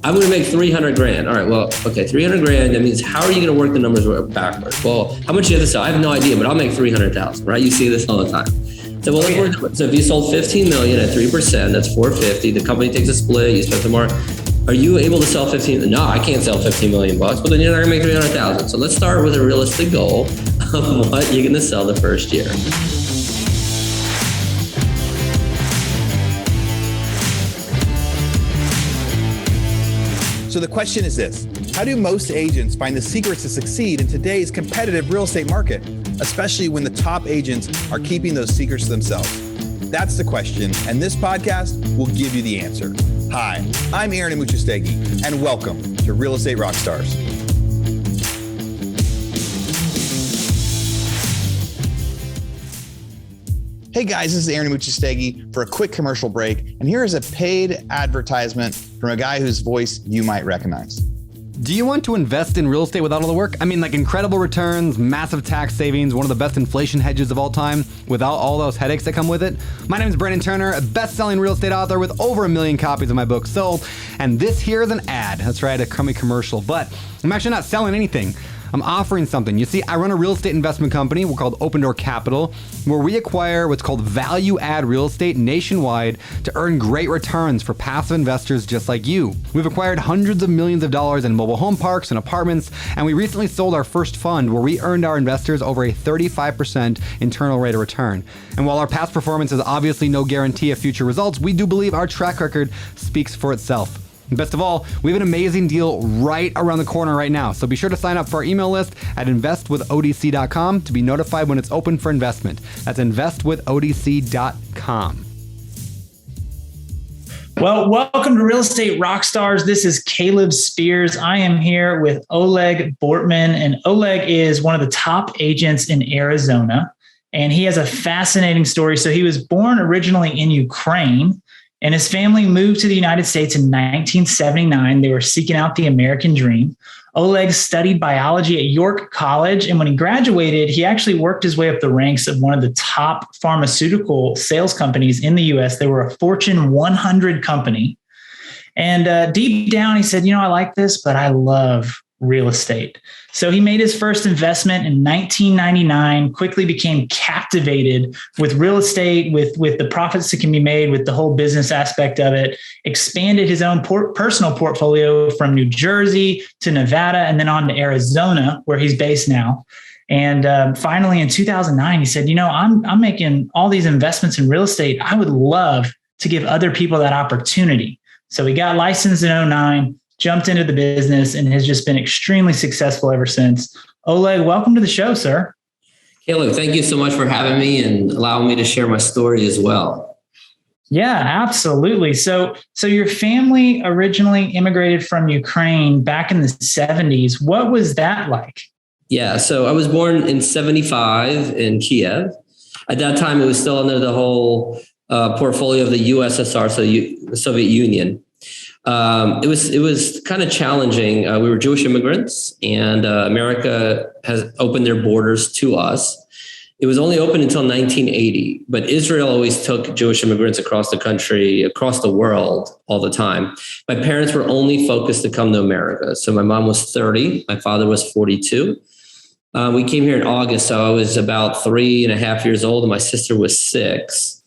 I'm going to make 300 grand. All right, well, okay, 300 grand. That means how are you going to work the numbers backwards? Well, how much do you have to sell? I have no idea, but I'll make 300,000, right? You see this all the time. So, well, so if you sold 15 million at 3%, that's 450. The company takes a split, you spend some more. Are you able to sell 15? No, I can't sell 15 million bucks, but then you're not gonna make 300,000. So let's start with a realistic goal of what you're gonna sell the first year. So the question is this: how do most agents find the secrets to succeed in today's competitive real estate market, especially when the top agents are keeping those secrets to themselves? That's the question, and this podcast will give you the answer. Hi, I'm Aaron Amuchastegui, and welcome to Real Estate Rockstars. Hey guys, this is Aaron Amuchastegui for a quick commercial break, and here is a paid advertisement from a guy whose voice you might recognize. Do you want to invest in real estate without all the work? I mean, like incredible returns, massive tax savings, one of the best inflation hedges of all time, without all those headaches that come with it? My name is Brandon Turner, a best-selling real estate author with over 1 million copies of my book sold, and this here is an ad. That's right, a crummy commercial, but I'm actually not selling anything. I'm offering something. You see, I run a real estate investment company. We're called Open Door Capital, where we acquire what's called value add real estate nationwide to earn great returns for passive investors just like you. We've acquired hundreds of millions of dollars in mobile home parks and apartments, and we recently sold our first fund where we earned our investors over a 35% internal rate of return. And while our past performance is obviously no guarantee of future results, we do believe our track record speaks for itself. And best of all, we have an amazing deal right around the corner right now. So be sure to sign up for our email list at investwithodc.com to be notified when it's open for investment. That's investwithodc.com. Well, welcome to Real Estate Rockstars. This is Caleb Spears. I am here with Oleg Bortman, and Oleg is one of the top agents in Arizona, and he has a fascinating story. So he was born originally in Ukraine, and his family moved to the United States in 1979. They were seeking out the American dream. Oleg studied biology at York College, and when he graduated, he actually worked his way up the ranks of one of the top pharmaceutical sales companies in the U.S. They were a Fortune 100 company. And deep down, he said, I like this, but I love real estate. So he made his first investment in 1999, quickly became captivated with real estate, with the profits that can be made, with the whole business aspect of it, expanded his own personal portfolio from New Jersey to Nevada and then on to Arizona, where he's based now. And finally, in 2009, he said, I'm making all these investments in real estate. I would love to give other people that opportunity. So he got licensed in 2009. Jumped into the business and has just been extremely successful ever since. Oleg, welcome to the show, sir. Caleb, thank you so much for having me and allowing me to share my story as well. Yeah, absolutely. So your family originally immigrated from Ukraine back in the 70s. What was that like? Yeah, so I was born in 75 in Kiev. At that time, it was still under the whole portfolio of the USSR, so the Soviet Union. It was kind of challenging. We were Jewish immigrants, and America has opened their borders to us. It was only open until 1980, but Israel always took Jewish immigrants across the country, across the world all the time. My parents were only focused to come to America. So my mom was 30, my father was 42. We came here in August, so I was about 3.5 years old, and my sister was 6.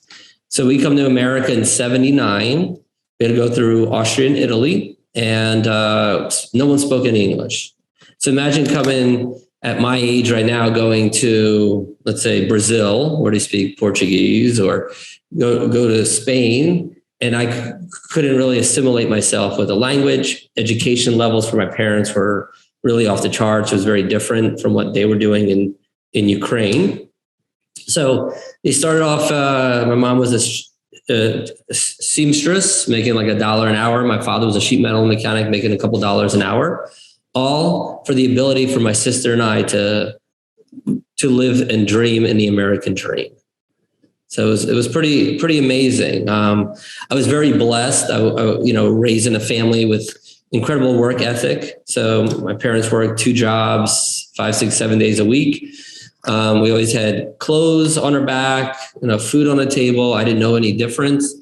So we come to America in 79. We had to go through Austria and Italy, and no one spoke any English. So imagine coming at my age right now, going to, let's say, Brazil, where they speak Portuguese, or go to Spain, and I couldn't really assimilate myself with the language. Education levels for my parents were really off the charts. It was very different from what they were doing in Ukraine. So they started off, my mom was a seamstress making like $1 an hour. My father was a sheet metal mechanic making a couple dollars an hour, all for the ability for my sister and I to live and dream in the American dream. So it was pretty amazing. I was very blessed. I raised in a family with incredible work ethic. So my parents worked 2 jobs, 5, 6, 7 days a week. We always had clothes on our back, food on the table. I didn't know any difference.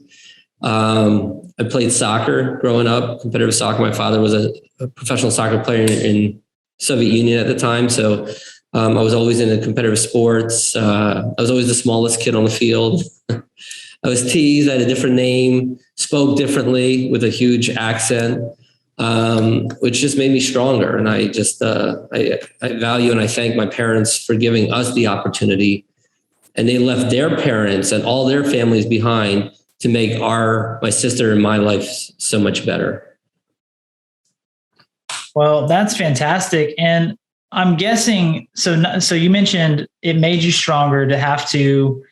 I played soccer growing up, competitive soccer. My father was a professional soccer player in Soviet Union at the time. So I was always into competitive sports. I was always the smallest kid on the field. I was teased. I had a different name, spoke differently with a huge accent, which just made me stronger. And I just, I value and I thank my parents for giving us the opportunity. And they left their parents and all their families behind to make my sister and my life so much better. Well, that's fantastic. And I'm guessing, so you mentioned it made you stronger to have to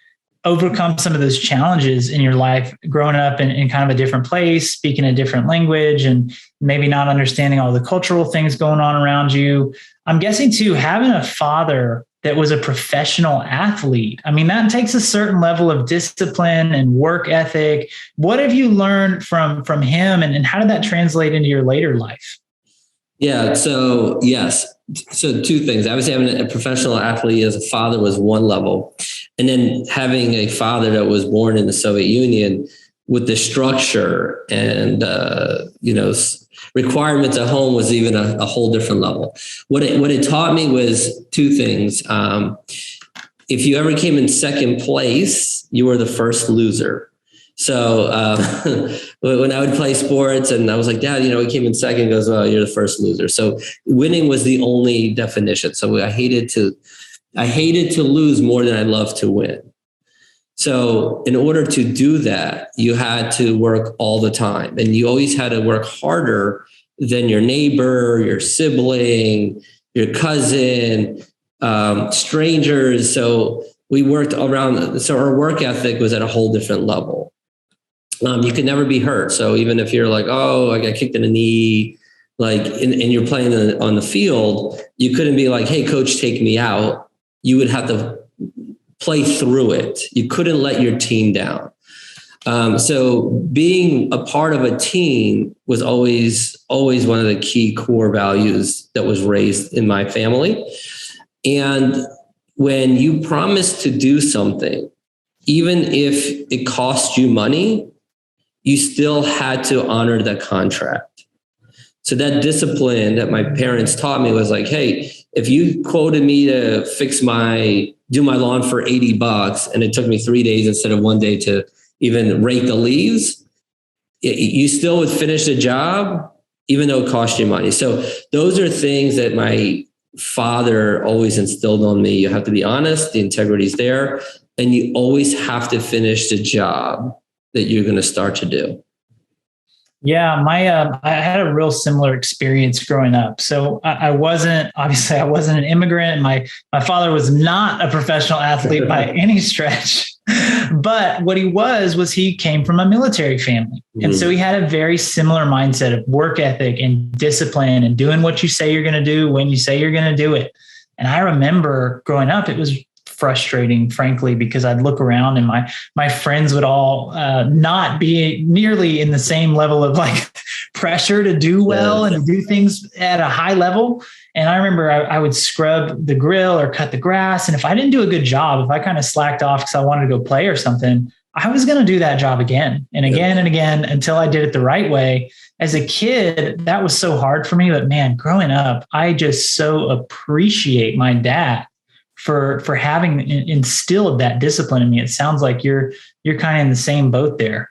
overcome some of those challenges in your life, growing up in kind of a different place, speaking a different language, and maybe not understanding all the cultural things going on around you. I'm guessing too, having a father that was a professional athlete, I mean, that takes a certain level of discipline and work ethic. What have you learned from him, and how did that translate into your later life? Yeah. So yes. So two things. Obviously, having a professional athlete as a father was one level. And then having a father that was born in the Soviet Union with the structure and, requirements at home was even a whole different level. What it taught me was two things. If you ever came in second place, you were the first loser. So when I would play sports and I was like, Dad, we came in second, he goes, well, you're the first loser. So winning was the only definition. So I hated to lose more than I loved to win. So in order to do that, you had to work all the time, and you always had to work harder than your neighbor, your sibling, your cousin, strangers. So we worked around. So our work ethic was at a whole different level. You could never be hurt. So even if you're like, oh, I got kicked in the knee, and you're playing on the field, you couldn't be like, hey, coach, take me out. You would have to play through it. You couldn't let your team down. So being a part of a team was always one of the key core values that was raised in my family. And when you promise to do something, even if it cost you money, you still had to honor that contract. So that discipline that my parents taught me was like, hey, if you quoted me to do my lawn for $80 and it took me 3 days instead of 1 day to even rake the leaves, you still would finish the job, even though it cost you money. So those are things that my father always instilled on me. You have to be honest, the integrity is there, and you always have to finish the job that you're going to start to do. Yeah, I had a real similar experience growing up. So I wasn't an immigrant. My father was not a professional athlete by any stretch, but what he was he came from a military family. And so he had a very similar mindset of work ethic and discipline and doing what you say you're going to do when you say you're going to do it. And I remember growing up, it was frustrating, frankly, because I'd look around and my friends would all not be nearly in the same level of pressure to do well and to do things at a high level. And I remember I would scrub the grill or cut the grass. And if I didn't do a good job, if I kind of slacked off because I wanted to go play or something, I was going to do that job again and again and again until I did it the right way. As a kid, that was so hard for me. But man, growing up, I just so appreciate my dad for having instilled that discipline in me. It sounds like you're kind of in the same boat there.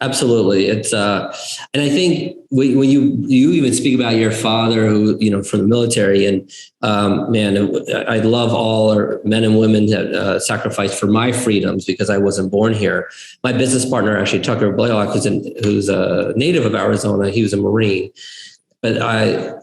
Absolutely. It's and I think when you even speak about your father, who from the military, and I love all our men and women that sacrificed for my freedoms because I wasn't born here. My business partner, actually Tucker Blaylock, who's a native of Arizona. He was a Marine, but I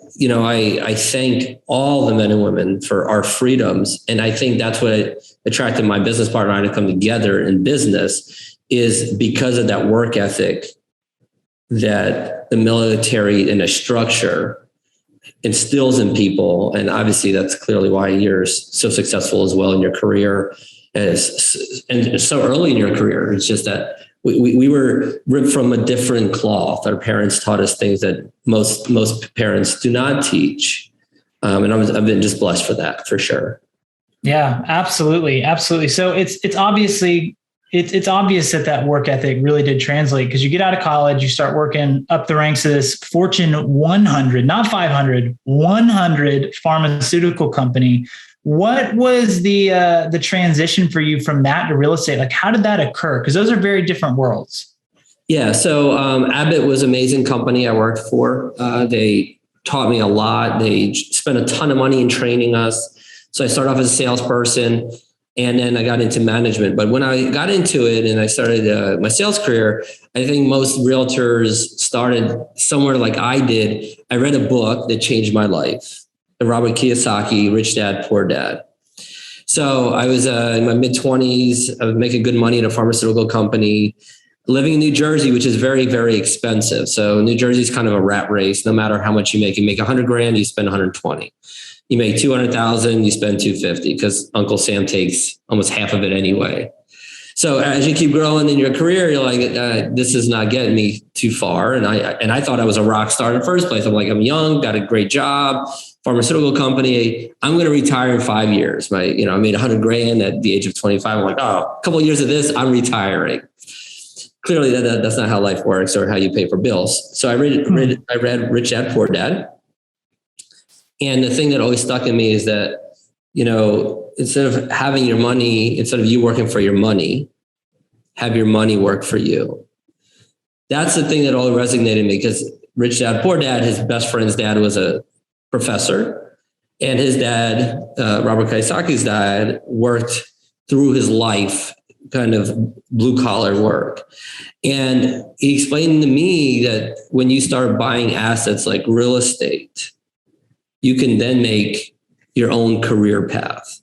thank all the men and women for our freedoms, and I think that's what attracted my business partner and I to come together in business. Is because of that work ethic that the military and a structure instills in people. And obviously that's clearly why you're so successful as well in your career and so early in your career. It's just that we were ripped from a different cloth. Our parents taught us things that most parents do not teach. And I've been just blessed for that, for sure. Yeah, absolutely. Absolutely. So it's obviously it's obvious that work ethic really did translate, because you get out of college, you start working up the ranks of this Fortune 100, not 500, 100 pharmaceutical company. What was the transition for you from that to real estate? Like, how did that occur? Because those are very different worlds. Yeah. So Abbott was an amazing company I worked for. They taught me a lot. They spent a ton of money in training us. So I started off as a salesperson, and then I got into management. But when I got into it and I started my sales career, I think most realtors started somewhere like I did. I read a book that changed my life, the Robert Kiyosaki, Rich Dad, Poor Dad. So I was in my mid-20s. I was making good money at a pharmaceutical company, living in New Jersey, which is very, very expensive. So New Jersey is kind of a rat race. No matter how much you make 100 grand, you spend 120. You make 200,000, you spend 250, because Uncle Sam takes almost half of it anyway. So as you keep growing in your career, you're like, this is not getting me too far. And I thought I was a rock star in the first place. I'm like, I'm young, got a great job, pharmaceutical company. I'm going to retire in 5 years. I made 100 grand at the age of 25. I'm like, oh, a couple of years of this, I'm retiring. Clearly that's not how life works or how you pay for bills. So I read Rich Dad, Poor Dad. And the thing that always stuck in me is that, instead of having your money, instead of you working for your money, have your money work for you. That's the thing that always resonated with me, because Rich Dad, Poor Dad, his best friend's dad was a professor, and his dad, Robert Kiyosaki's dad, worked through his life, kind of blue collar work. And he explained to me that when you start buying assets like real estate, you can then make your own career path.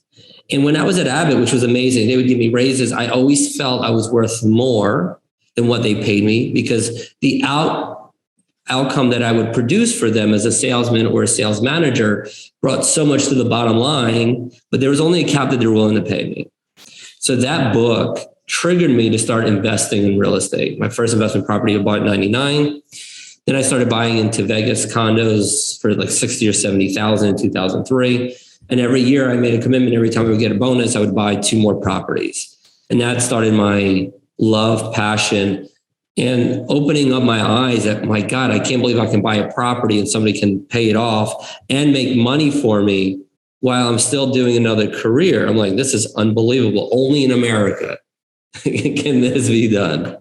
And when I was at Abbott, which was amazing, they would give me raises. I always felt I was worth more than what they paid me, because the outcome that I would produce for them as a salesman or a sales manager brought so much to the bottom line, but there was only a cap that they were willing to pay me. So that book triggered me to start investing in real estate. My first investment property I bought in 99. Then I started buying into Vegas condos for like 60 or 70,000 in 2003. And every year I made a commitment. Every time I would get a bonus, I would buy 2 more properties. And that started my love, passion, and opening up my eyes that, my God, I can't believe I can buy a property and somebody can pay it off and make money for me while I'm still doing another career. I'm like, this is unbelievable. Only in America can this be done.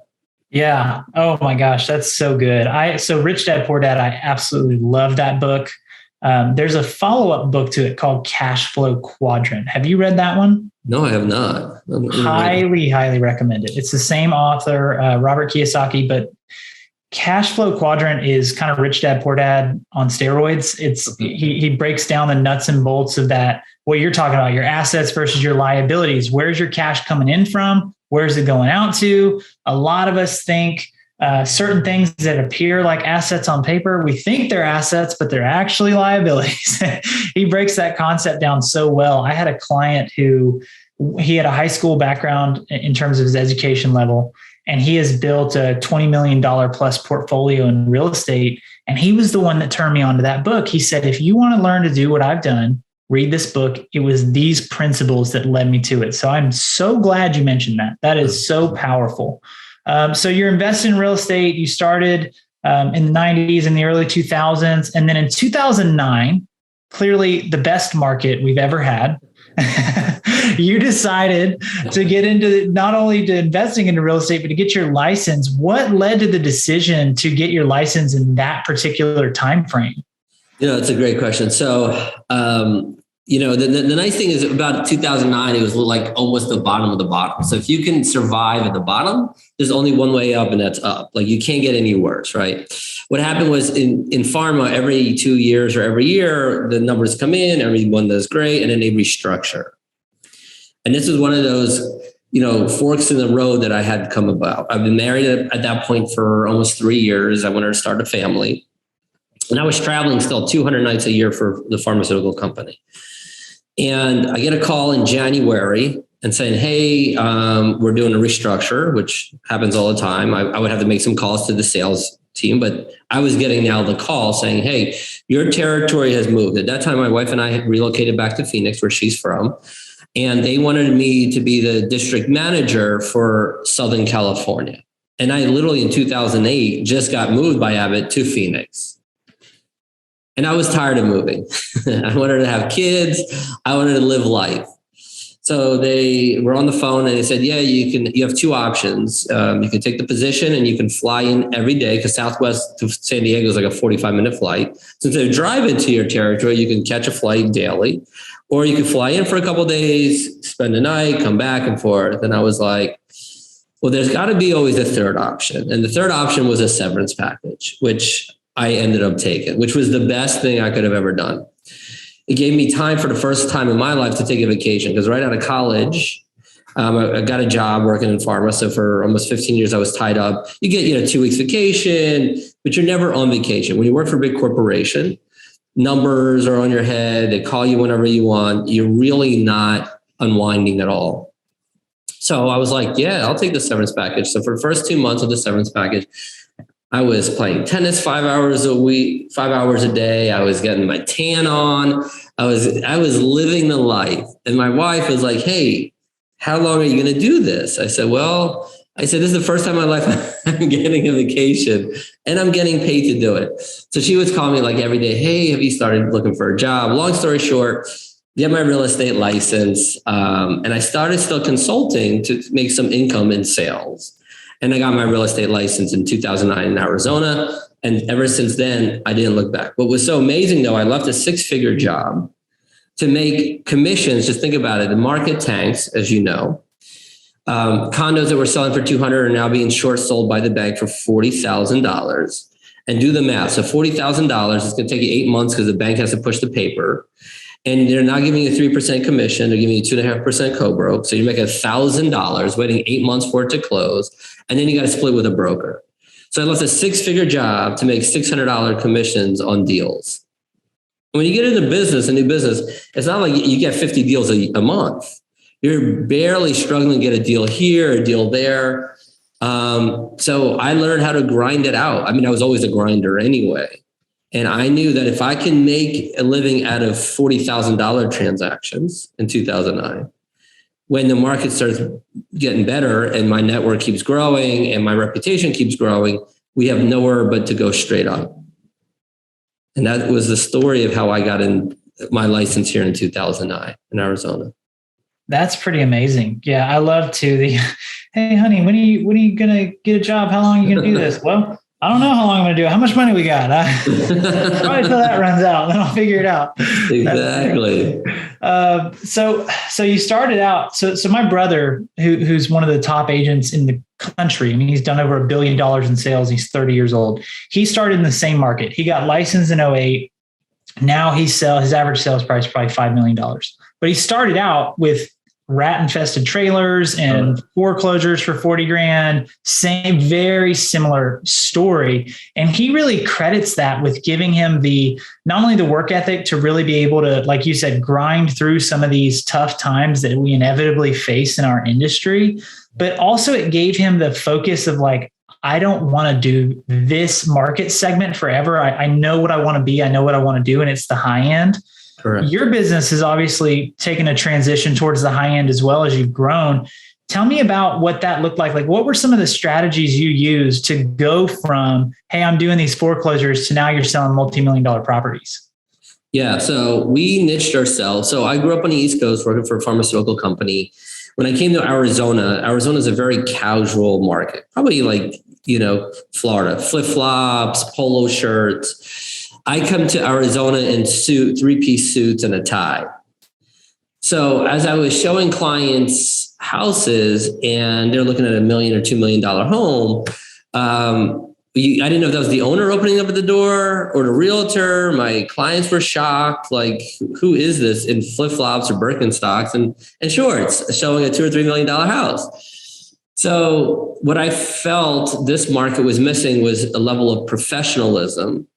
Yeah. Oh my gosh, that's so good. So Rich Dad, Poor Dad, I absolutely love that book. There's a follow-up book to it called Cash Flow Quadrant. Have you read that one? No, I have not. Highly recommend it. It's the same author, Robert Kiyosaki, but Cash Flow Quadrant is kind of Rich Dad, Poor Dad on steroids. He breaks down the nuts and bolts of that, what you're talking about, your assets versus your liabilities. Where's your cash coming in from? Where's it going out to? A lot of us think certain things that appear like assets on paper, we think they're assets, but they're actually liabilities. He breaks that concept down so well. I had a client he had a high school background in terms of his education level, and he has built a $20 million plus portfolio in real estate. And he was the one that turned me on to that book. He said, if you want to learn to do what I've done, read this book. It was these principles that led me to it. So I'm so glad you mentioned that. That is so powerful. So you're invested in real estate. You started in the 90s and the early 2000s. And then in 2009, clearly the best market we've ever had, you decided to get into not only to investing into real estate, but to get your license. What led to the decision to get your license in that particular time frame? It's a great question. So, the nice thing is about 2009, it was like almost the bottom of the bottom. So if you can survive at the bottom, there's only one way up, and that's up. Like, you can't get any worse, right? What happened was in pharma, every 2 years or every year, the numbers come in, everyone does great, and then they restructure. And this is one of those, forks in the road that I had come about. I've been married at that point for almost 3 years. I wanted to start a family. And I was traveling still 200 nights a year for the pharmaceutical company. And I get a call in January and saying, hey, we're doing a restructure, which happens all the time. I would have to make some calls to the sales team, but I was getting now the call saying, hey, your territory has moved. At that time, my wife and I had relocated back to Phoenix, where she's from. And they wanted me to be the district manager for Southern California. And I literally in 2008 just got moved by Abbott to Phoenix. And I was tired of moving. I wanted to have kids. I wanted to live life. So they were on the phone and they said, yeah, you have two options. You can take the position and you can fly in every day, because Southwest to San Diego is like a 45-minute flight. So instead of driving to your territory, you can catch a flight daily, or you can fly in for a couple of days, spend the night, come back and forth. And I was like, well, there's got to be always a third option. And the third option was a severance package, which I ended up taking, which was the best thing I could have ever done. It gave me time for the first time in my life to take a vacation, because right out of college, I got a job working in pharma. So for almost 15 years, I was tied up. You get, 2 weeks vacation, but you're never on vacation. When you work for a big corporation, numbers are on your head. They call you whenever you want. You're really not unwinding at all. So I was like, yeah, I'll take the severance package. So for the first 2 months of the severance package, I was playing tennis 5 hours a week, 5 hours a day. I was getting my tan on. I was living the life. And my wife was like, hey, how long are you going to do this? I said, this is the first time in my life I'm getting a vacation and I'm getting paid to do it. So she was calling me like every day, hey, have you started looking for a job? Long story short, get my real estate license. And I started still consulting to make some income in sales. And I got my real estate license in 2009 in Arizona. And ever since then, I didn't look back. What was so amazing, though, I left a 6-figure job to make commissions. Just think about it. The market tanks, as you know. Condos that were selling for $200 are now being short sold by the bank for $40,000. And do the math. So $40,000 is going to take you 8 months because the bank has to push the paper. And they're not giving you a 3% commission. They're giving you 2.5% co-broke. So you make $1,000 waiting 8 months for it to close. And then you got to split with a broker. So I left a 6-figure job to make $600 commissions on deals. When you get into business, a new business, it's not like you get 50 deals a month. You're barely struggling to get a deal here, a deal there. So I learned how to grind it out. I mean, I was always a grinder anyway. And I knew that if I can make a living out of $40,000 transactions in 2009, when the market starts getting better and my network keeps growing and my reputation keeps growing, we have nowhere but to go straight up. And that was the story of how I got in my license here in 2009 in Arizona. That's pretty amazing. Yeah, I love hey, honey, when are you going to get a job? How long are you going to do this? Well, I don't know how long I'm going to do it. How much money we got? Probably till that runs out, then I'll figure it out. Exactly. So you started out. So my brother, who's one of the top agents in the country, I mean, he's done over $1 billion in sales. He's 30 years old. He started in the same market. He got licensed in 2008. Now his average sales price is probably $5 million. But he started out with rat-infested trailers and foreclosures for 40 grand, same, very similar story. And he really credits that with giving him not only the work ethic to really be able to, like you said, grind through some of these tough times that we inevitably face in our industry, but also it gave him the focus of like, I don't want to do this market segment forever. I know what I want to be. I know what I want to do. And it's the high end. Correct. Your business has obviously taken a transition towards the high end as well as you've grown. Tell me about what that looked like. Like, what were some of the strategies you used to go from, hey, I'm doing these foreclosures to now you're selling multi-million-dollar properties? Yeah. So we niched ourselves. So I grew up on the East Coast working for a pharmaceutical company. When I came to Arizona is a very casual market, probably like, Florida, flip-flops, polo shirts. I come to Arizona in 3-piece suits and a tie. So as I was showing clients houses and they're looking at $1 million or $2 million home, I didn't know if that was the owner opening up at the door or the realtor. My clients were shocked. Like, who is this in flip-flops or Birkenstocks and shorts showing a $2 or $3 million house? So what I felt this market was missing was a level of professionalism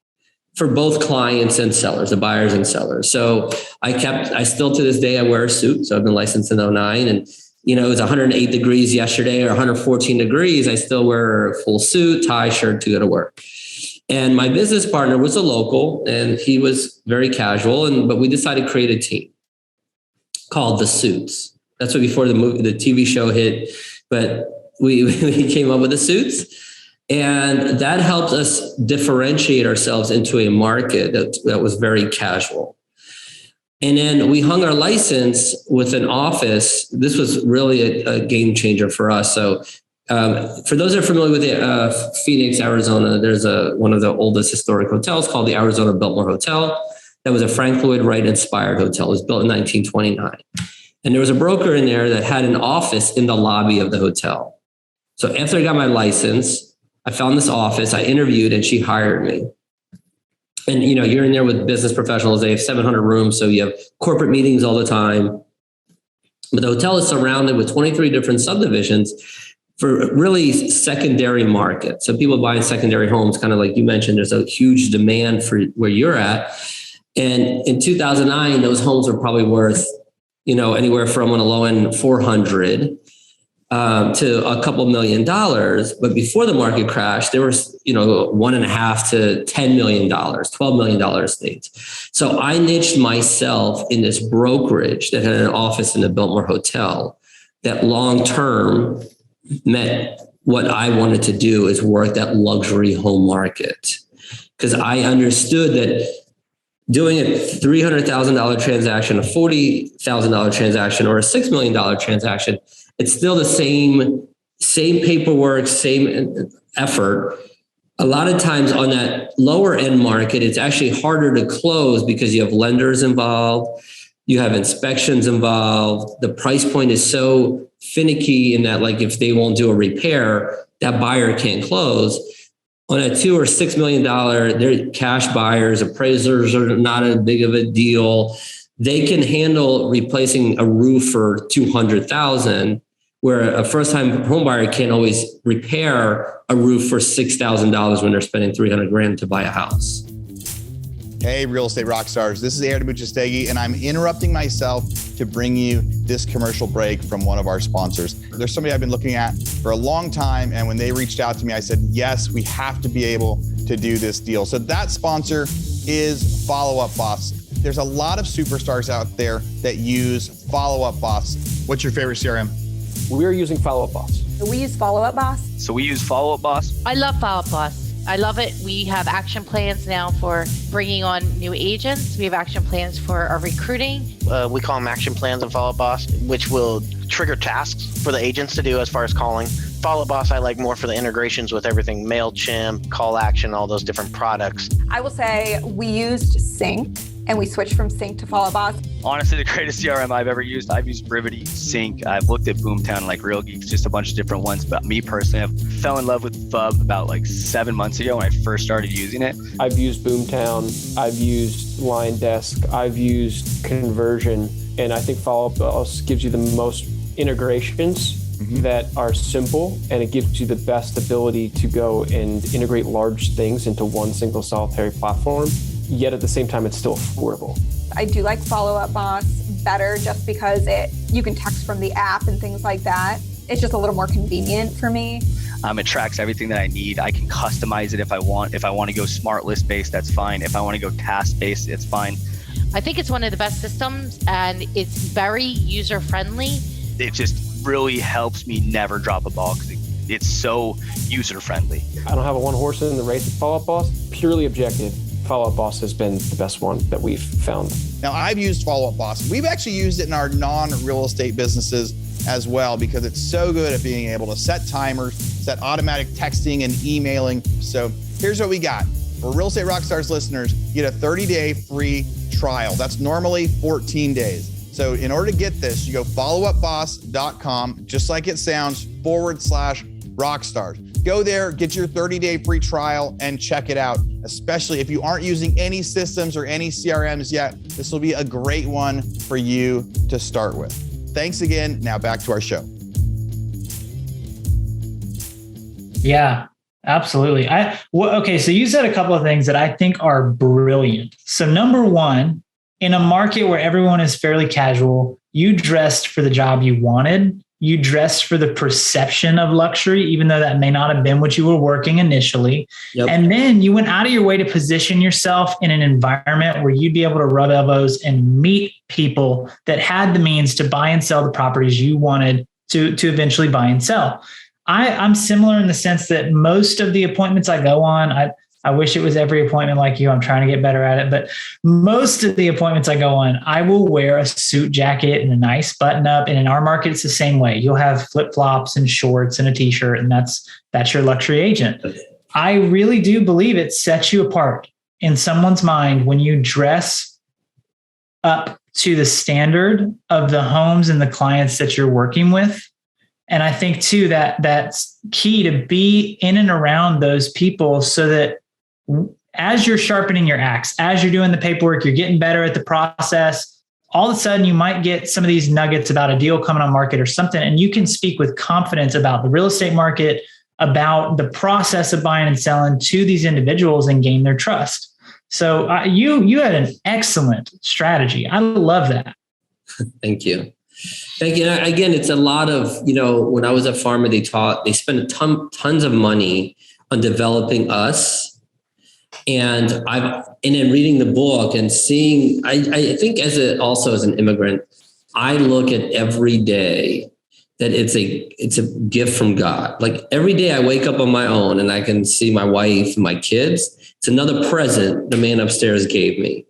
for both clients and sellers, the buyers and sellers. So I still to this day, I wear a suit. So I've been licensed in 2009 and, it was 108 degrees yesterday or 114 degrees. I still wear a full suit, tie, shirt to go to work. And my business partner was a local and he was very casual, but we decided to create a team. called The Suits. That's what before the TV show hit, but we came up with The Suits. And that helped us differentiate ourselves into a market that was very casual. And then we hung our license with an office. This was really a game changer for us. So for those that are familiar with Phoenix, Arizona, there's one of the oldest historic hotels called the Arizona Biltmore Hotel. That was a Frank Lloyd Wright inspired hotel. It was built in 1929. And there was a broker in there that had an office in the lobby of the hotel. So after I got my license, I found this office, I interviewed, and she hired me. And, you're in there with business professionals. They have 700 rooms. So you have corporate meetings all the time. But the hotel is surrounded with 23 different subdivisions for really secondary market. So people buying secondary homes, kind of like you mentioned, there's a huge demand for where you're at. And in 2009, those homes were probably worth, anywhere from on a low end 400 to a couple $1 million. But before the market crashed, there was, $1.5 to $10 million, $12 million estates. So I niched myself in this brokerage that had an office in the Biltmore Hotel that long-term meant what I wanted to do is work that luxury home market. Because I understood that doing a $300,000 transaction, a $40,000 transaction, or a $6 million transaction, it's still the same paperwork, same effort. A lot of times on that lower end market, it's actually harder to close because you have lenders involved, you have inspections involved. The price point is so finicky in that, like, if they won't do a repair, that buyer can't close. On a $2 or $6 million, they're cash buyers, appraisers are not as big of a deal. They can handle replacing a roof for $200,000, where a first-time home buyer can't always repair a roof for $6,000 when they're spending $300,000 to buy a house. Hey, real estate rock stars. This is Aaron Buchestegi, and I'm interrupting myself to bring you this commercial break from one of our sponsors. There's somebody I've been looking at for a long time, and when they reached out to me, I said, yes, we have to be able to do this deal. So that sponsor is Follow Up Boss. There's a lot of superstars out there that use Follow Up Boss. What's your favorite CRM? We're using Follow Up Boss. We use Follow Up Boss. So we use Follow Up Boss. I love Follow Up Boss. I love it. We have action plans now for bringing on new agents. We have action plans for our recruiting. We call them action plans in Follow Up Boss, which will trigger tasks for the agents to do as far as calling. Follow Up Boss, I like more for the integrations with everything, MailChimp, Call Action, all those different products. I will say we used Sync and we switched from Sync to Follow Up Boss. Honestly, the greatest CRM I've ever used. I've used Brivity, Sync. I've looked at Boomtown, like Real Geeks, just a bunch of different ones. But me personally, I fell in love with FUB about 7 months ago when I first started using it. I've used Boomtown. I've used LineDesk. I've used Conversion. And I think Follow Up Boss gives you the most integrations that are simple, and it gives you the best ability to go and integrate large things into one single solitary platform, yet at the same time, it's still affordable. I do like Follow Up Boss better just because you can text from the app and things like that. It's just a little more convenient for me. It tracks everything that I need. I can customize it if I want. If I want to go smart list based, that's fine. If I want to go task based, it's fine. I think it's one of the best systems, and it's very user friendly. It just really helps me never drop a ball because it's so user friendly. I don't have a one horse in the race with Follow Up Boss. Purely objective, Follow Up Boss has been the best one that we've found. Now, I've used Follow Up Boss. We've actually used it in our non-real estate businesses as well because it's so good at being able to set timers, set automatic texting and emailing. So here's what we got. For Real Estate Rockstars listeners, you get a 30-day free trial. That's normally 14 days. So in order to get this, you go followupboss.com, just like it sounds, /rockstars. Go there, get your 30-day free trial and check it out. Especially if you aren't using any systems or any CRMs yet, this will be a great one for you to start with. Thanks again. Now back to our show. Yeah, absolutely. Okay, so you said a couple of things that I think are brilliant. So number one, in a market where everyone is fairly casual, you dressed for the job you wanted You dressed for the perception of luxury, even though that may not have been what you were working initially. Yep. And then you went out of your way to position yourself in an environment where you'd be able to rub elbows and meet people that had the means to buy and sell the properties you wanted to eventually buy and sell. I'm similar in the sense that most of the appointments I go on, I wish it was every appointment like you. I'm trying to get better at it. But most of the appointments I go on, I will wear a suit jacket and a nice button up. And in our market, it's the same way. You'll have flip flops and shorts and a t-shirt, and that's your luxury agent. I really do believe it sets you apart in someone's mind when you dress up to the standard of the homes and the clients that you're working with. And I think too, that that's key to be in and around those people so that as you're sharpening your axe, as you're doing the paperwork, you're getting better at the process, all of a sudden you might get some of these nuggets about a deal coming on market or something. And you can speak with confidence about the real estate market, about the process of buying and selling to these individuals and gain their trust. So you had an excellent strategy. I love that. Thank you. Thank you. And again, it's a lot of, when I was at Pharma, they spent tons of money on developing us. And in reading the book and seeing, I think also as an immigrant, I look at every day that it's a gift from God. Like every day I wake up on my own and I can see my wife and my kids. It's another present the man upstairs gave me.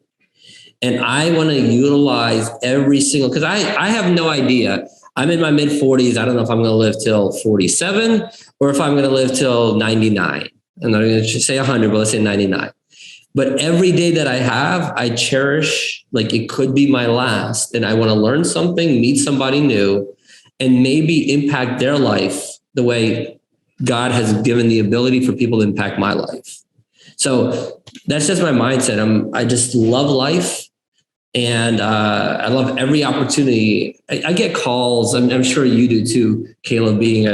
And I want to utilize every single, because I have no idea. I'm in my mid 40s. I don't know if I'm going to live till 47 or if I'm going to live till 99. I'm not going to say 100, but let's say 99. But every day that I have, I cherish like it could be my last. And I want to learn something, meet somebody new, and maybe impact their life the way God has given the ability for people to impact my life. So that's just my mindset. I just love life. And I love every opportunity. I get calls. I'm sure you do too, Caleb, being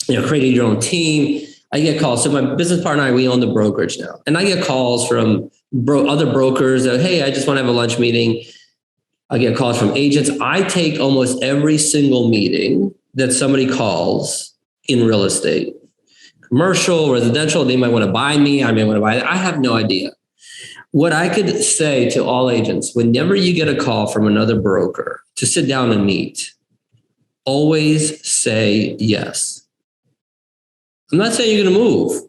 creating your own team. I get calls. So my business partner and I, we own the brokerage now. And I get calls from other brokers that, hey, I just want to have a lunch meeting. I get calls from agents. I take almost every single meeting that somebody calls in real estate, commercial, residential. They might want to buy me. I may want to buy it. I have no idea. What I could say to all agents, whenever you get a call from another broker to sit down and meet, always say yes. I'm not saying you're going to move.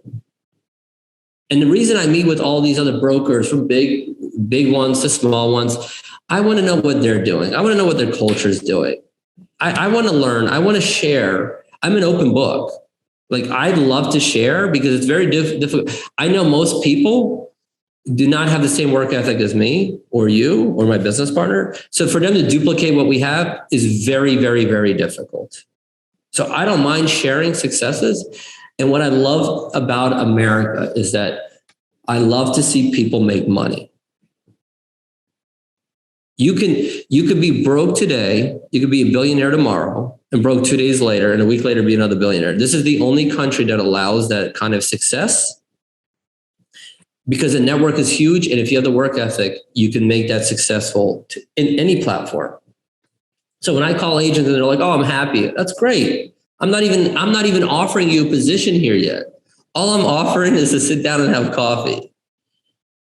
And the reason I meet with all these other brokers, from big ones to small ones, I want to know what they're doing. I want to know what their culture is doing. I want to learn. I want to share. I'm an open book. Like I'd love to share because it's very difficult. I know most people do not have the same work ethic as me or you or my business partner. So for them to duplicate what we have is very, very, very difficult. So I don't mind sharing successes. And what I love about America is that I love to see people make money. You could be broke today. You could be a billionaire tomorrow and broke 2 days later and a week later be another billionaire. This is the only country that allows that kind of success because the network is huge. And if you have the work ethic, you can make that successful in any platform. So when I call agents and they're like, oh, I'm happy. That's great. I'm not even offering you a position here yet. All I'm offering is to sit down and have coffee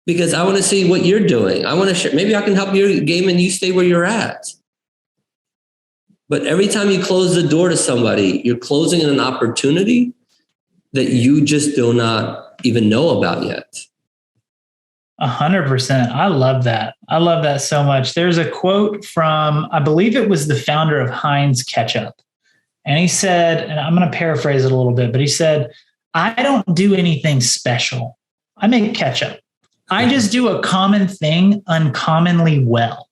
because I want to see what you're doing. I want to share. Maybe I can help your game and you stay where you're at. But every time you close the door to somebody, you're closing an opportunity that you just do not even know about yet. 100%. I love that. I love that so much. There's a quote from, I believe it was the founder of Heinz Ketchup. And he said, and I'm going to paraphrase it a little bit, but he said, I don't do anything special. I make ketchup. I just do a common thing uncommonly well.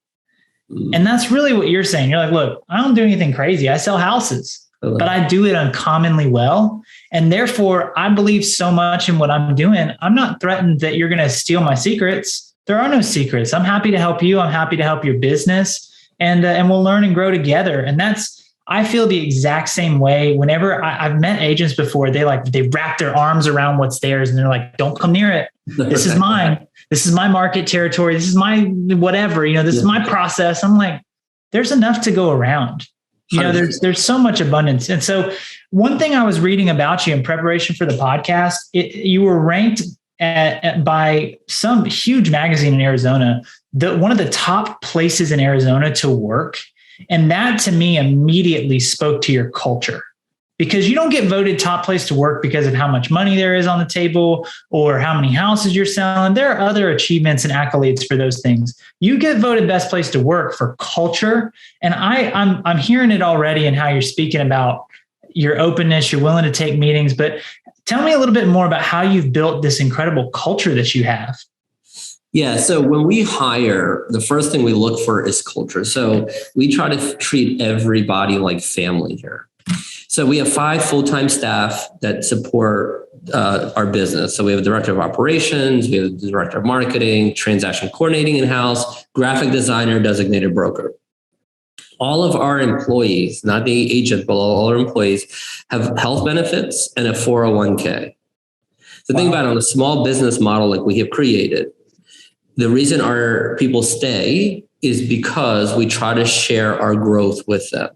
And that's really what you're saying. You're like, look, I don't do anything crazy. I sell houses, but I do it uncommonly well. And therefore, I believe so much in what I'm doing. I'm not threatened that you're going to steal my secrets. There are no secrets. I'm happy to help you. I'm happy to help your business and we'll learn and grow together. And I feel the exact same way whenever I've met agents before. They wrap their arms around what's theirs and they're like, don't come near it. This is mine. This is my market territory. This is my whatever, this is my process. I'm like, there's enough to go around. there's so much abundance. And so one thing I was reading about you in preparation for the podcast, you were ranked by some huge magazine in Arizona, one of the top places in Arizona to work. And that to me immediately spoke to your culture, because you don't get voted top place to work because of how much money there is on the table or how many houses you're selling. There are other achievements and accolades for those things. You get voted best place to work for culture. And I'm hearing it already in how you're speaking about your openness, you're willing to take meetings, but tell me a little bit more about how you've built this incredible culture that you have. Yeah. So when we hire, the first thing we look for is culture. So we try to treat everybody like family here. So we have 5 full-time staff that support our business. So we have a director of operations, we have a director of marketing, transaction coordinating in-house, graphic designer, designated broker. All of our employees, not the agent, but all our employees have health benefits and a 401k. So think about it, on a small business model like we have created, the reason our people stay is because we try to share our growth with them.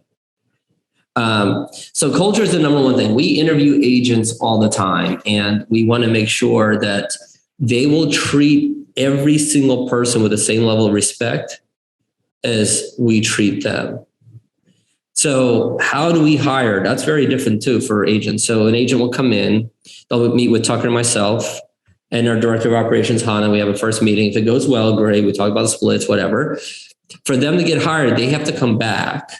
So culture is the number one thing. We interview agents all the time, and we want to make sure that they will treat every single person with the same level of respect as we treat them. So how do we hire? That's very different too for agents. So an agent will come in, they'll meet with Tucker and myself and our director of operations, Hannah. We have a first meeting. If it goes well, great. We talk about the splits, whatever. For them to get hired, they have to come back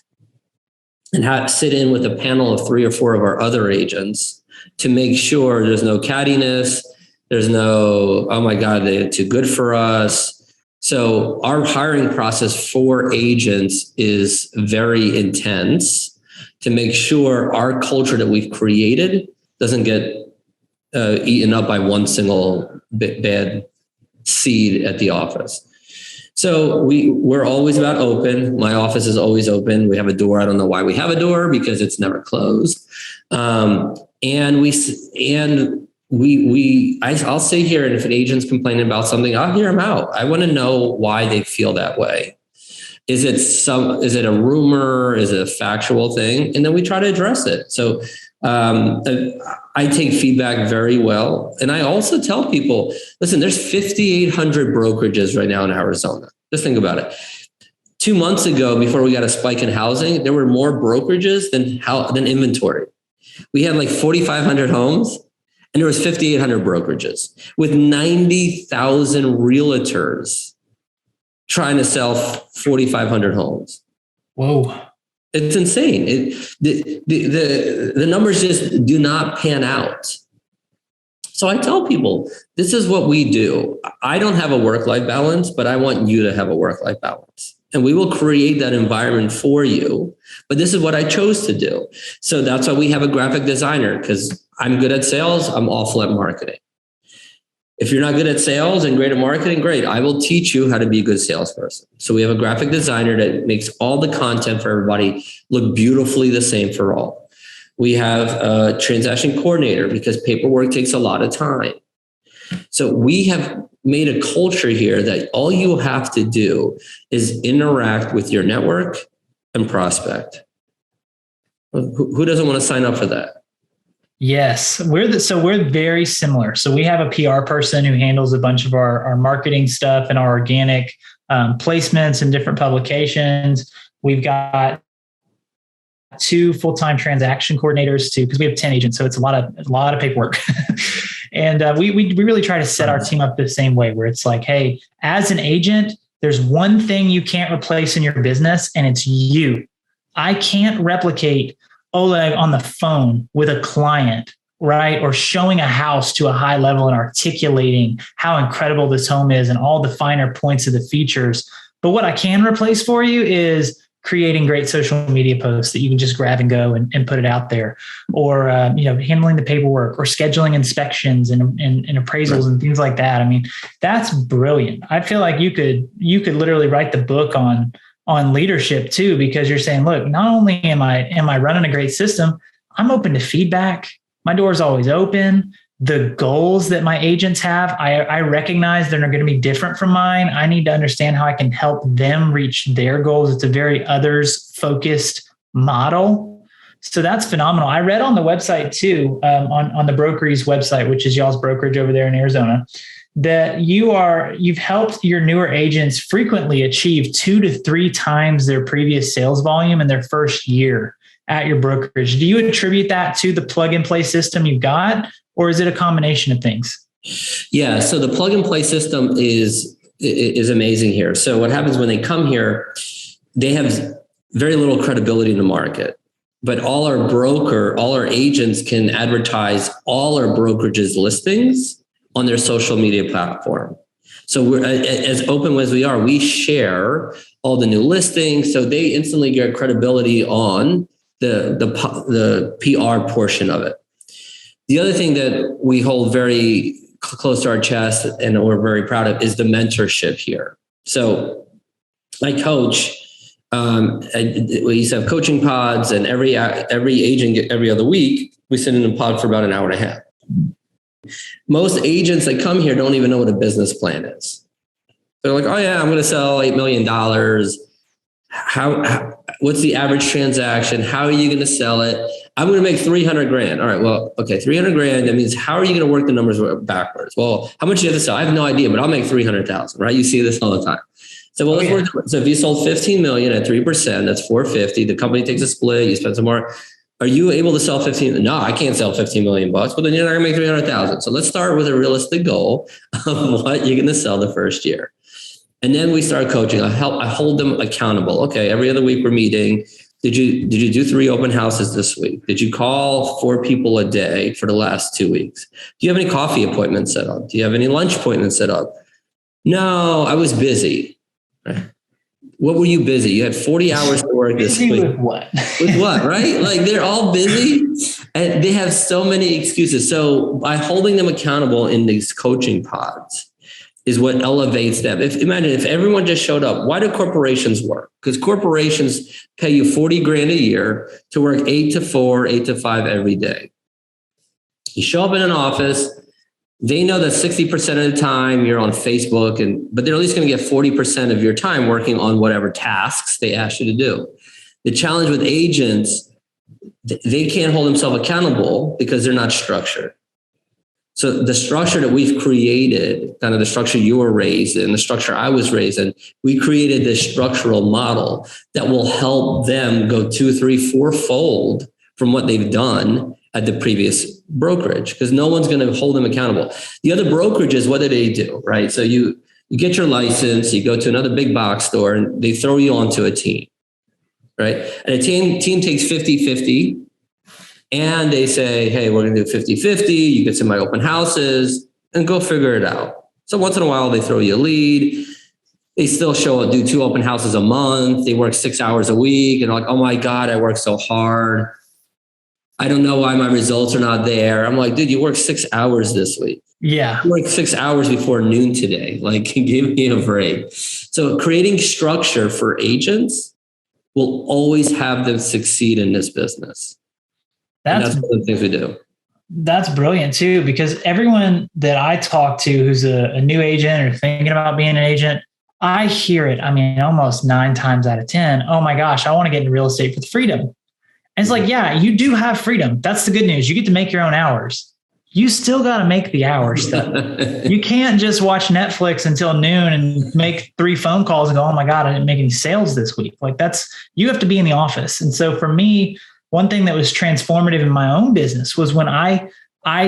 and sit in with a panel of 3 or 4 of our other agents to make sure there's no cattiness. There's no, oh my God, they're too good for us. So our hiring process for agents is very intense to make sure our culture that we've created doesn't get eaten up by one single bad seed at the office. So we're always about open. My office is always open. We have a door. I don't know why we have a door, because it's never closed. I'll say here, and if an agent's complaining about something, I'll hear them out. I want to know why they feel that way. Is it a rumor? Is it a factual thing? And then we try to address it. So I take feedback very well. And I also tell people, listen, there's 5,800 brokerages right now in Arizona. Just think about it. 2 months ago, before we got a spike in housing, there were more brokerages than inventory. We had like 4,500 homes, and there was 5,800 brokerages with 90,000 realtors trying to sell 4,500 homes. Whoa. It's insane. The numbers just do not pan out. So I tell people, this is what we do. I don't have a work-life balance, but I want you to have a work-life balance. And we will create that environment for you. But this is what I chose to do. So that's why we have a graphic designer, because I'm good at sales. I'm awful at marketing. If you're not good at sales and great at marketing, great. I will teach you how to be a good salesperson. So we have a graphic designer that makes all the content for everybody look beautifully the same for all. We have a transaction coordinator, because paperwork takes a lot of time. So we have made a culture here that all you have to do is interact with your network and prospect. Who doesn't want to sign up for that? Yes, we're very similar. So we have a PR person who handles a bunch of our marketing stuff and our organic placements in different publications. We've got 2 full-time transaction coordinators too, because we have 10 agents. So it's a lot of paperwork. And we really try to set our team up the same way, where it's like, hey, as an agent, there's one thing you can't replace in your business, and it's you. I can't replicate Oleg on the phone with a client, right? Or showing a house to a high level and articulating how incredible this home is and all the finer points of the features. But what I can replace for you is creating great social media posts that you can just grab and go and put it out there, or handling the paperwork, or scheduling inspections and appraisals and things like that. I mean, that's brilliant. I feel like you could literally write the book on leadership too, because you're saying, look, not only am I running a great system, I'm open to feedback. My door is always open. The goals that my agents have, I recognize they're not going to be different from mine. I need to understand how I can help them reach their goals. It's a very others focused model. So that's phenomenal. I read on the website too, on the Brokery's website, which is y'all's brokerage over there in Arizona, that you've helped your newer agents frequently achieve 2 to 3 times their previous sales volume in their first year at your brokerage. Do you attribute that to the plug and play system you've got, or is it a combination of things? Yeah. So the plug and play system is amazing here. So what happens when they come here, they have very little credibility in the market, but all our agents can advertise all our brokerage's listings on their social media platform. So we're as open as we are, we share all the new listings. So they instantly get credibility on the PR portion of it. The other thing that we hold very close to our chest and we're very proud of is the mentorship here. So I coach, we used to have coaching pods, and every agent every other week, we sit in a pod for about an hour and a half. Most agents that come here don't even know what a business plan is. They're like, oh yeah, I'm going to sell $8 million. What's the average transaction? How are you going to sell it? I'm going to make 300 grand. All right. Well, okay. 300 grand. That means how are you going to work the numbers backwards? Well, how much do you have to sell? I have no idea, but I'll make 300,000, right? You see this all the time. So, well, let's work. So if you sold 15 million at 3%, that's 450. The company takes a split. You spend some more. Are you able to sell 15? No, I can't sell 15 million bucks, but then you're not gonna make 300,000. So let's start with a realistic goal of what you're going to sell the first year. And then we start coaching. I hold them accountable. Okay. Every other week we're meeting. Did you do 3 open houses this week? Did you call 4 people a day for the last 2 weeks? Do you have any coffee appointments set up? Do you have any lunch appointments set up? No, I was busy. What were you busy? You had 40 hours to work this week. With what? With what, right? Like they're all busy and they have so many excuses. So by holding them accountable in these coaching pods is what elevates them. Imagine if everyone just showed up. Why do corporations work? Because corporations pay you 40 grand a year to work 8 to 4, 8 to 5 every day. You show up in an office. They know that 60% of the time you're on Facebook, but they're at least going to get 40% of your time working on whatever tasks they ask you to do. The challenge with agents, they can't hold themselves accountable because they're not structured. So the structure that we've created, kind of the structure you were raised in, the structure I was raised in, we created this structural model that will help them go 2, 3, 4-fold from what they've done at the previous brokerage, because no one's going to hold them accountable. The other brokerages, what do they do, right? So you get your license, you go to another big box store, and they throw you onto a team, right? And a team takes 50-50, and they say, hey, we're going to do 50-50. You get some of my open houses, and go figure it out. So once in a while, they throw you a lead. They still show up, do 2 open houses a month. They work 6 hours a week, and they're like, oh my God, I work so hard. I don't know why my results are not there. I'm like, dude, you worked 6 hours this week. Yeah. You worked 6 hours before noon today. Like, give me a break. So creating structure for agents will always have them succeed in this business. That's one of the things we do. That's brilliant too, because everyone that I talk to who's a new agent or thinking about being an agent, I hear it. I mean, almost 9 times out of 10. Oh my gosh, I want to get into real estate for the freedom. And it's like, yeah, you do have freedom. That's the good news. You get to make your own hours. You still got to make the hours though. You can't just watch Netflix until noon and make 3 phone calls and go, oh my God, I didn't make any sales this week. Like you have to be in the office. And so for me, one thing that was transformative in my own business was when I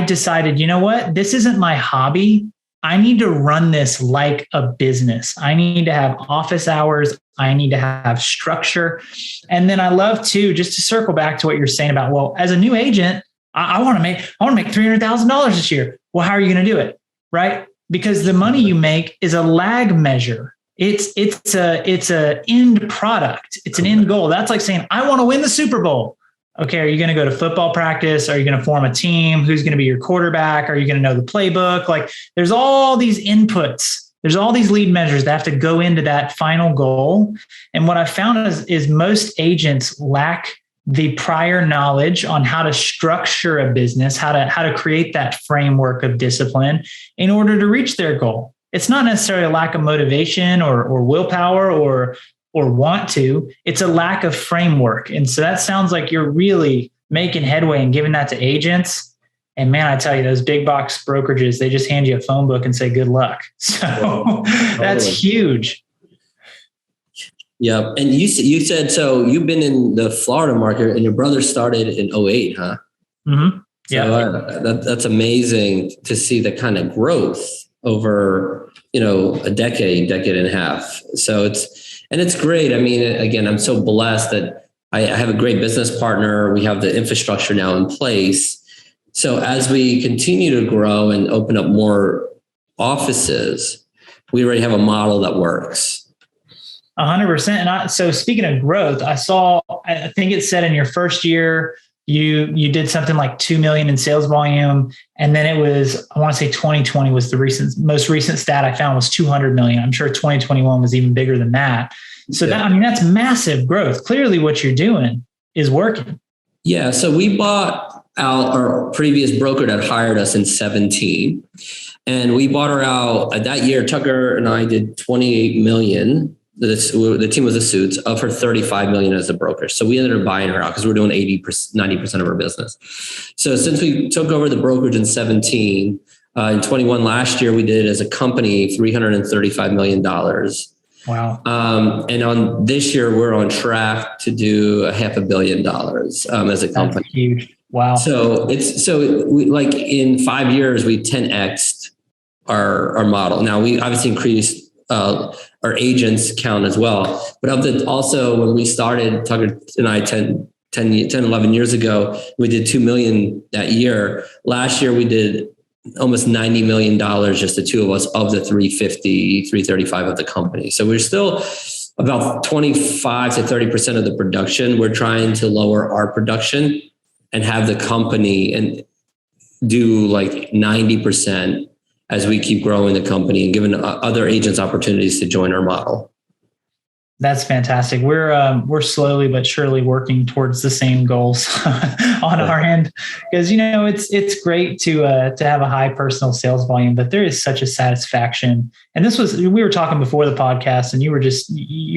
decided, you know what, this isn't my hobby. I need to run this like a business. I need to have office hours. I need to have structure. And then I love to, just to circle back to what you're saying about, well, as a new agent, I want to make $300,000 this year. Well, how are you going to do it? Right? Because the money you make is a lag measure. It's a end product. It's an end goal. That's like saying, I want to win the Super Bowl. Okay. Are you going to go to football practice? Are you going to form a team? Who's going to be your quarterback? Are you going to know the playbook? Like there's all these inputs. There's all these lead measures that have to go into that final goal. And what I found is most agents lack the prior knowledge on how to structure a business, how to create that framework of discipline in order to reach their goal. It's not necessarily a lack of motivation or willpower or or want to. It's a lack of framework. And so that sounds like you're really making headway and giving that to agents. And man, I tell you, those big box brokerages, they just hand you a phone book and say, good luck. So that's huge. Yeah. And you said, so you've been in the Florida market and your brother started in 2008, huh? Mm-hmm. Yeah. So, that's amazing to see the kind of growth over, a decade and a half. So it's great. I mean, again, I'm so blessed that I have a great business partner. We have the infrastructure now in place. So as we continue to grow and open up more offices, we already have a model that works. 100%. And so speaking of growth, I think it said in your first year, you did something like 2 million in sales volume. And then it was, I want to say 2020 was the most recent stat I found was 200 million. I'm sure 2021 was even bigger than that. So that's massive growth. Clearly what you're doing is working. Yeah. So we bought out our previous broker that hired us in 2017. And we bought her out that year. Tucker and I did 28 million. The team was the suits of her 35 million as a broker. So we ended up buying her out because we're doing 90% of her business. So since we took over the brokerage in 17, in 21 last year, we did as a company, $335 million. Wow. And on this year, we're on track to do $500 million as a company. That's huge. Wow. So we, like in 5 years, we 10x'd our model. Now we obviously increased our agents count as well. But also when we started, Tucker and I 10, 11 years ago, we did 2 million that year. Last year, we did almost $90 million, just the two of us, of the 335 of the company. So we're still about 25 to 30% of the production. We're trying to lower our production and have the company and do like 90% as we keep growing the company and giving other agents opportunities to join our model. That's fantastic. We're slowly but surely working towards the same goals on our end, because it's great to have a high personal sales volume, but there is such a satisfaction. And we were talking before the podcast, and you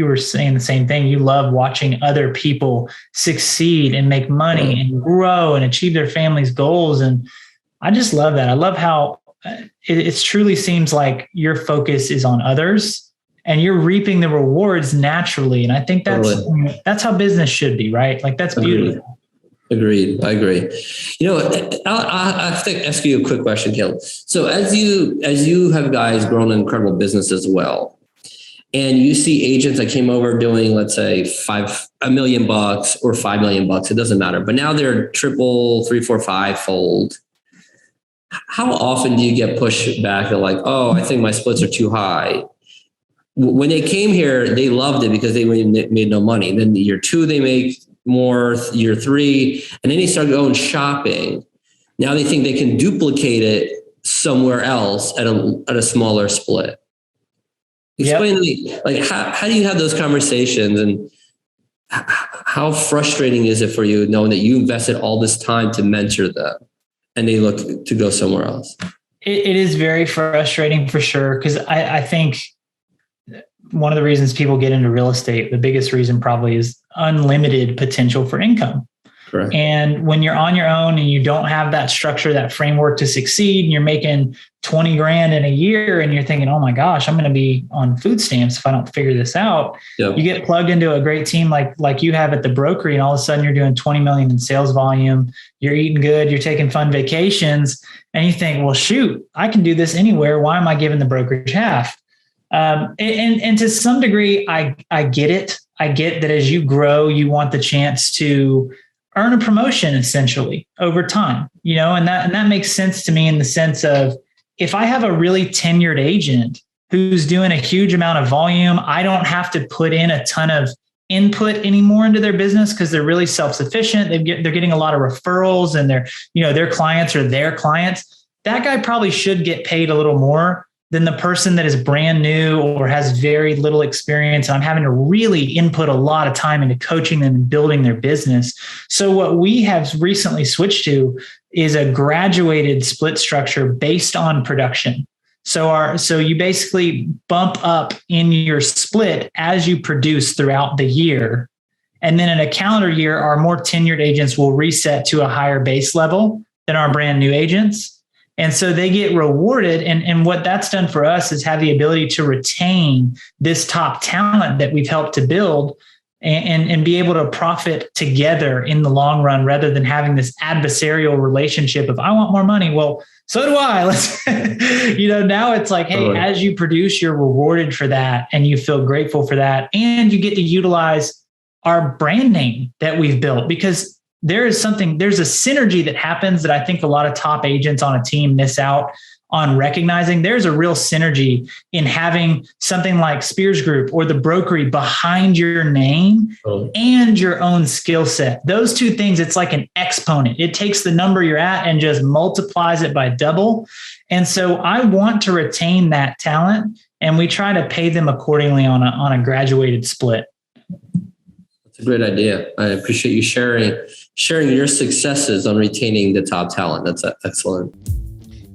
were saying the same thing. You love watching other people succeed and make money and grow and achieve their family's goals, and I just love that. I love how it truly seems like your focus is on others and you're reaping the rewards naturally. And I think that's how business should be, right? Like that's beautiful. Agreed. I agree. I have to ask you a quick question, Caleb. So as you have guys grown an incredible business as well, and you see agents that came over doing, let's say $1 million or $5 million, it doesn't matter, but now they're triple, 3, 4, 5-fold. How often do you get pushed back? They're like, oh, I think my splits are too high. When they came here, they loved it because they made no money. Then year 2, they make more, year 3, and then they start going shopping. Now they think they can duplicate it somewhere else at a smaller split. Explain to me, like, how do you have those conversations, and how frustrating is it for you knowing that you invested all this time to mentor them and they look to go somewhere else? It is very frustrating for sure, because I think one of the reasons people get into real estate, the biggest reason probably, is unlimited potential for income. Correct. And when you're on your own and you don't have that structure, that framework to succeed, and you're making 20 grand in a year and you're thinking, oh my gosh, I'm going to be on food stamps if I don't figure this out. Yep. You get plugged into a great team like you have at the brokery, and all of a sudden you're doing 20 million in sales volume. You're eating good. You're taking fun vacations, and you think, well, shoot, I can do this anywhere. Why am I giving the brokerage half? And to some degree, I get it. I get that as you grow, you want the chance to earn a promotion essentially over time, and that makes sense to me in the sense of, if I have a really tenured agent who's doing a huge amount of volume, I don't have to put in a ton of input anymore into their business because they're really self-sufficient. They're getting a lot of referrals, and their clients are their clients. That guy probably should get paid a little more than the person that is brand new or has very little experience. And I'm having to really input a lot of time into coaching them and building their business. So what we have recently switched to is a graduated split structure based on production. So you basically bump up in your split as you produce throughout the year. And then in a calendar year, our more tenured agents will reset to a higher base level than our brand new agents. And so they get rewarded. And what that's done for us is have the ability to retain this top talent that we've helped to build and be able to profit together in the long run, rather than having this adversarial relationship of, I want more money. Well, so do I. Let's, now it's like, hey, as you produce, you're rewarded for that and you feel grateful for that. And you get to utilize our brand name that we've built, because there's a synergy that happens that I think a lot of top agents on a team miss out on recognizing. There's a real synergy in having something like Spears Group or the brokery behind your name and your own skill set. Those two things, it's like an exponent. It takes the number you're at and just multiplies it by double. And so I want to retain that talent, and we try to pay them accordingly on a graduated split. That's a great idea. I appreciate you sharing your successes on retaining the top talent. That's excellent.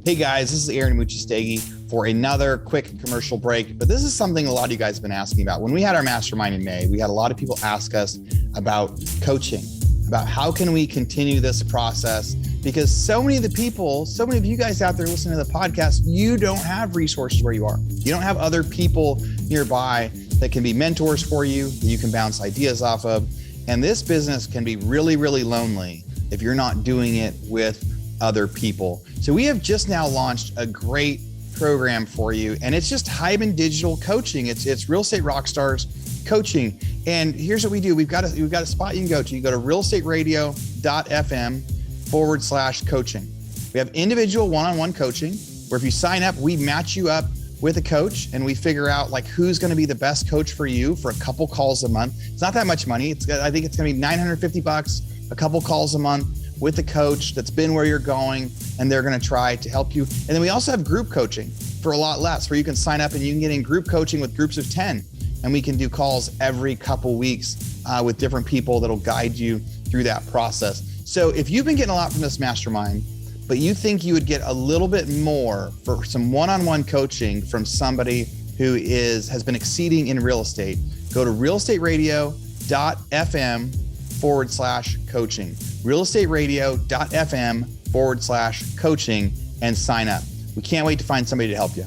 Hey guys, this is Aaron Muchastegui for another quick commercial break. But this is something a lot of you guys have been asking about. When we had our mastermind in May, we had a lot of people ask us about coaching, about how can we continue this process? Because so many of you guys out there listening to the podcast, you don't have resources where you are. You don't have other people nearby that can be mentors for you, that you can bounce ideas off of. And this business can be really, really lonely if you're not doing it with other people. So we have just now launched a great program for you, and it's just Hyman Digital Coaching. It's Real Estate Rockstars Coaching. And here's what we do. We've got a spot you can go to. You go to realestateradio.fm/coaching. We have individual one-on-one coaching where if you sign up, we match you up with a coach and we figure out like who's going to be the best coach for you for a couple calls a month. It's not that much money. I think it's going to be $950, a couple calls a month with a coach that's been where you're going, and they're going to try to help you. And then we also have group coaching for a lot less, where you can sign up and you can get in group coaching with groups of 10. And we can do calls every couple weeks with different people that'll guide you through that process. So if you've been getting a lot from this mastermind, but you think you would get a little bit more for some one-on-one coaching from somebody who has been exceeding in real estate, go to realestateradio.fm/coaching, realestateradio.fm/coaching, and sign up. We can't wait to find somebody to help you.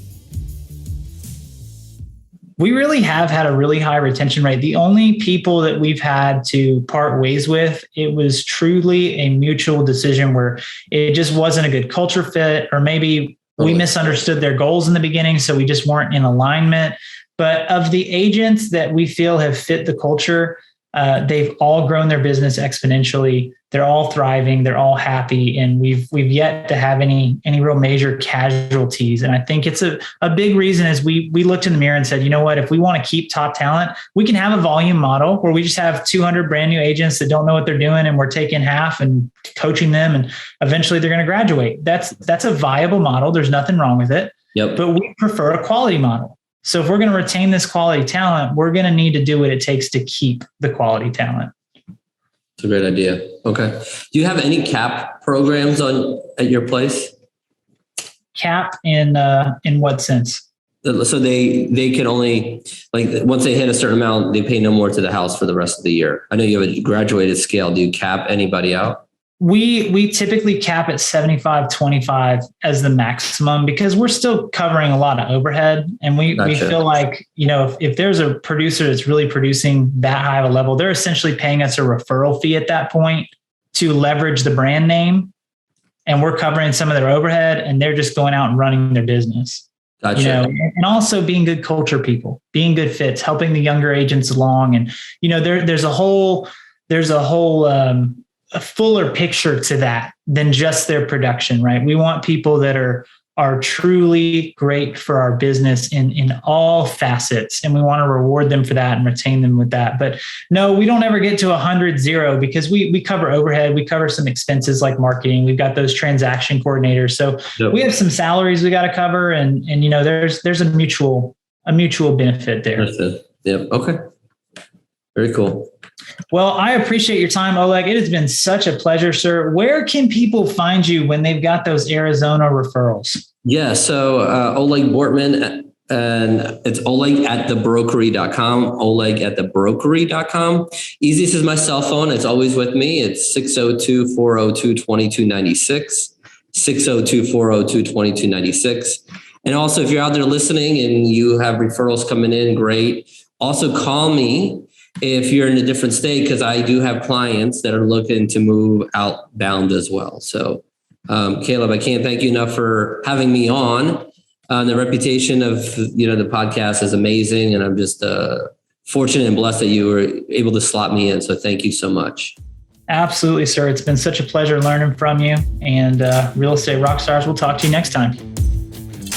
We really have had a really high retention rate. The only people that we've had to part ways with, it was truly a mutual decision where it just wasn't a good culture fit, or maybe we misunderstood their goals in the beginning, so we just weren't in alignment. But of the agents that we feel have fit the culture, they've all grown their business exponentially. They're all thriving. They're all happy. And we've yet to have any real major casualties. And I think it's a big reason is we looked in the mirror and said, you know what, if we want to keep top talent, we can have a volume model where we just have 200 brand new agents that don't know what they're doing, and we're taking half and coaching them, and eventually they're going to graduate. That's a viable model. There's nothing wrong with it. Yep. But we prefer a quality model. So if we're going to retain this quality talent, we're going to need to do what it takes to keep the quality talent. It's a great idea. Okay. Do you have any cap programs at your place? Cap in what sense? So they can only, like, once they hit a certain amount, they pay no more to the house for the rest of the year. I know you have a graduated scale. Do you cap anybody out? We typically cap at 75-25 as the maximum, because we're still covering a lot of overhead. And we feel like, if there's a producer that's really producing that high of a level, they're essentially paying us a referral fee at that point to leverage the brand name. And we're covering some of their overhead, and they're just going out and running their business. Gotcha. And also being good culture people, being good fits, helping the younger agents along. And, there's a fuller picture to that than just their production, right? We want people that are truly great for our business in all facets. And we want to reward them for that and retain them with that. But no, we don't ever get to 100-0, because we cover overhead. We cover some expenses like marketing. We've got those transaction coordinators. So we have some salaries we got to cover, and there's a mutual benefit there. Yep. Okay. Very cool. Well, I appreciate your time, Oleg. It has been such a pleasure, sir. Where can people find you when they've got those Arizona referrals? Yeah. So Oleg Bortman, and it's Oleg at thebrokery.com, Oleg at thebrokery.com. Easiest is my cell phone. It's always with me. It's 602-402-2296, 602-402-2296. And also, if you're out there listening and you have referrals coming in, great. Also call me if you're in a different state, because I do have clients that are looking to move outbound as well. So Caleb, I can't thank you enough for having me on. The reputation of, the podcast is amazing. And I'm just fortunate and blessed that you were able to slot me in. So thank you so much. Absolutely, sir. It's been such a pleasure learning from you. And Real Estate Rockstars, we'll talk to you next time.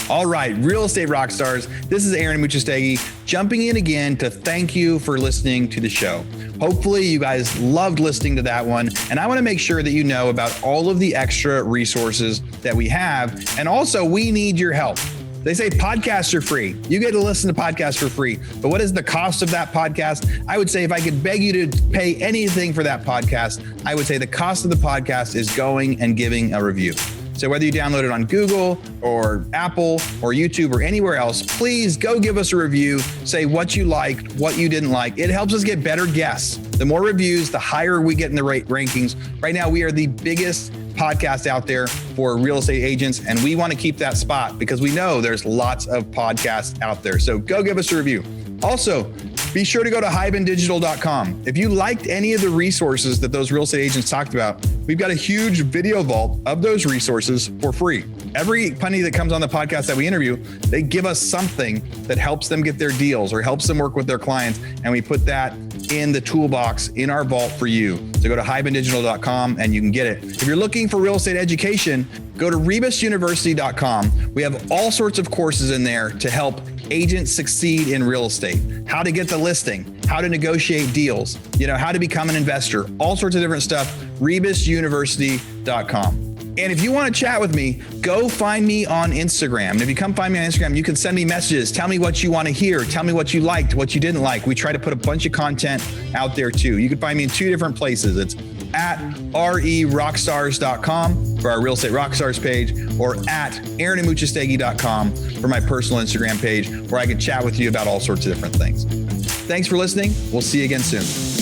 All right, Real Estate Rockstars, this is Aaron Muchastegui jumping in again to thank you for listening to the show. Hopefully you guys loved listening to that one. And I want to make sure that you know about all of the extra resources that we have. And also, we need your help. They say podcasts are free. You get to listen to podcasts for free. But what is the cost of that podcast? I would say if I could beg you to pay anything for that podcast, I would say the cost of the podcast is going and giving a review. So whether you download it on Google or Apple or YouTube or anywhere else, please go give us a review. Say what you liked, what you didn't like. It helps us get better guests. The more reviews, the higher we get in the rankings. Right now, we are the biggest podcast out there for real estate agents, and we want to keep that spot because we know there's lots of podcasts out there. So go give us a review. Also, be sure to go to hibandigital.com. If you liked any of the resources that those real estate agents talked about, we've got a huge video vault of those resources for free. Every penny that comes on the podcast that we interview, they give us something that helps them get their deals or helps them work with their clients. And we put that in the toolbox in our vault for you. So go to hibandigital.com and you can get it. If you're looking for real estate education, go to rebusuniversity.com. We have all sorts of courses in there to help agents succeed in real estate, how to get the listing, how to negotiate deals, how to become an investor, all sorts of different stuff, rebusuniversity.com. And if you want to chat with me, go find me on Instagram. And if you come find me on Instagram, you can send me messages. Tell me what you want to hear. Tell me what you liked, what you didn't like. We try to put a bunch of content out there too. You can find me in two different places. It's at rerockstars.com for our Real Estate Rockstars page, or at aaronandmuchastegui.com for my personal Instagram page, where I can chat with you about all sorts of different things. Thanks for listening. We'll see you again soon.